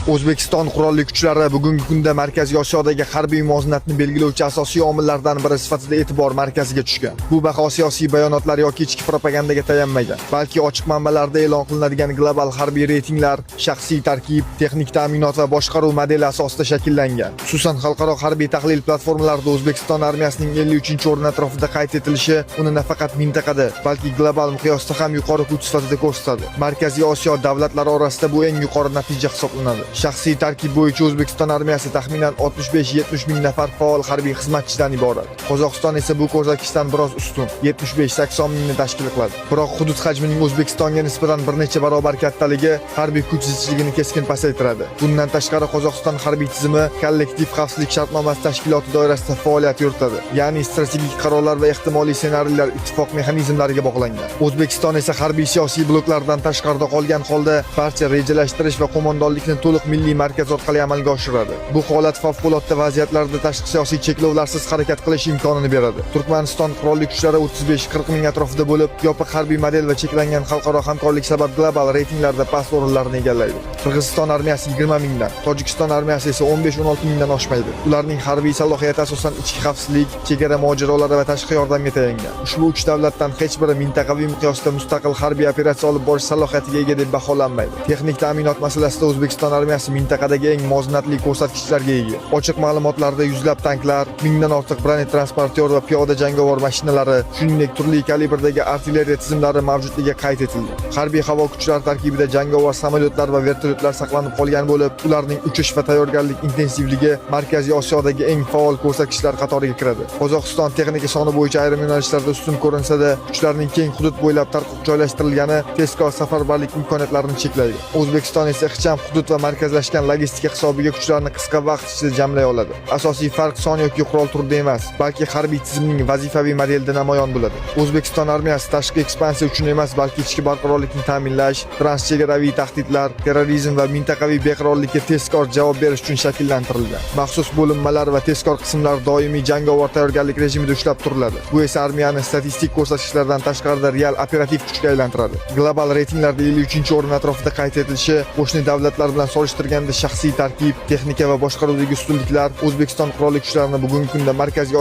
O'zbekiston qurolli kuchlari bugungi kunda Markaziy Osiyodagi harbiy muvozanatni belgilovchi asosiy omillardan biri sifatida e'tibor markaziga tushgan. Bu baho siyosiy bayonotlar yoki ichki propagandaga tayanmagan, balki ochiq manbalarda e'lon qilinadigan global harbiy reytinglar, shaxsiy tarkib, texnik ta'minot va boshqaruv modeli asosida shakllangan. Xususan, xalqaro harbiy tahlil platformalarida O'zbekiston armiyasining 53-o'rin atrofida qayd etilishi uni nafaqat mintaqada, balki global miqyosda ham yuqori kuch sifatida ko'rsatadi. Markaziy Osiyo davlatlari orasida bu eng yuqori natija hisoblanadi. Shaxsiy tarkib bo'yicha O'zbekiston armiyasi taxminan 65-70 ming nafar faol harbiy xizmatchidan iborat. Qozog'iston esa bu ko'rsatkichdan biroz ustun, 75-80 mingni tashkil qiladi. Biroq hudud hajmining O'zbekistonga nisbatan bir necha barobar kattaligi harbiy kuch zichligini keskin pasaytiradi. Bundan tashqari Qozog'iston harbiy tizimi kollektiv xavfsizlik shartnomasi tashkiloti doirasida faoliyat yuritadi, ya'ni strategik qarorlar va ehtimoliy ssenariylar ittifoq mexanizmlariga bog'langan. O'zbekiston esa harbiy siyosiy bloklardan tashqarida qolgan holda barcha rejalashtirish va qo'mondonlikni to'liq milliy markaz orqali amalga oshiradi. Bu holat favqulodda vaziyatlarda tashqi siyosiy cheklovlarsiz harakat qilish imkonini beradi. Turkmaniston qurolli kuchlari 35-40 ming atrofida bo'lib, yopiq harbiy model va cheklangan xalqaro hamkorlik sabab global reytinglarda past o'rinlarni egallaydi. Qirg'iziston armiyasi 20 mingdan, Tojikiston armiyasi esa 15-16 mingdan oshmaydi. Ularning harbiy salohiyati asosan ichki xavfsizlik, chegara mojarolari va tashqi yordamga tayangan. Ushbu 3 davlatdan hech biri mintaqaviy miqyosda mustaqil harbiy operatsiya olib borish salohiyatiga ega deb baholanmaydi. Texnik ta'minot masalasida O'zbekiston armiyasi mintaqadagi eng muvozanatli ko'rsatkichlarga ega. Ochiq ma'lumotlarda yuzlab tanklar, mingdan ortiq bronetransportyor va piyoda jangovar mashinalari, shuningdek turli kalibrdagi artilleriya tizimlari mavjudligi qayd etildi. Harbiy havo kuchlari tarkibida jangovar samolyotlar va vertolyotlar saqlanib qolgan bo'lib, ularning uchish va tayyorgarlik intensivligi Markaziy Osiyodagi eng faol ko'rsatkichlar qatoriga kiradi. Qozog'iston texnika soni bo'yicha ayrim yo'nalishlarda ustun ko'rinsa-da, kuchlarning keng hudud bo'ylab tarqib joylashtirilgani tezkor safarbarlik imkoniyatlarini cheklaydi. O'zbekiston esa ixcham hudud va markazlashgan logistika hisobiga kuchlarni qisqa vaqt ichida jamlay oladi. Asosiy farq son yoki qurol turida emas, balki harbiy tizimning vazifaviy modelida namoyon bo'ladi. O'zbekiston armiyasi tashqi ekspansiya uchun emas, balki ichki barqarorlikni ta'minlash, transchegaraviy tahdidlar, terrorizm va mintaqaviy beqarorlikka tezkor javob berish uchun shakllantirilgan. Maxsus bo'linmalar va tezkor qismlar doimiy jangovar tayyorgarlik rejimida ushlab turiladi. Bu esa armiyani statistik ko'rsatkichlardan tashqarida real operativ kuchga aylantiradi. Global reytinglarda 53-o'rin atrofida qayd etilishi, qo'shni davlatlar bilan solishtirganda shaxsiy tarkib, texnika va boshqaruvdagi ustunliklar O'zbekiston qurolli kuchlarini bugungi kunda Markaziy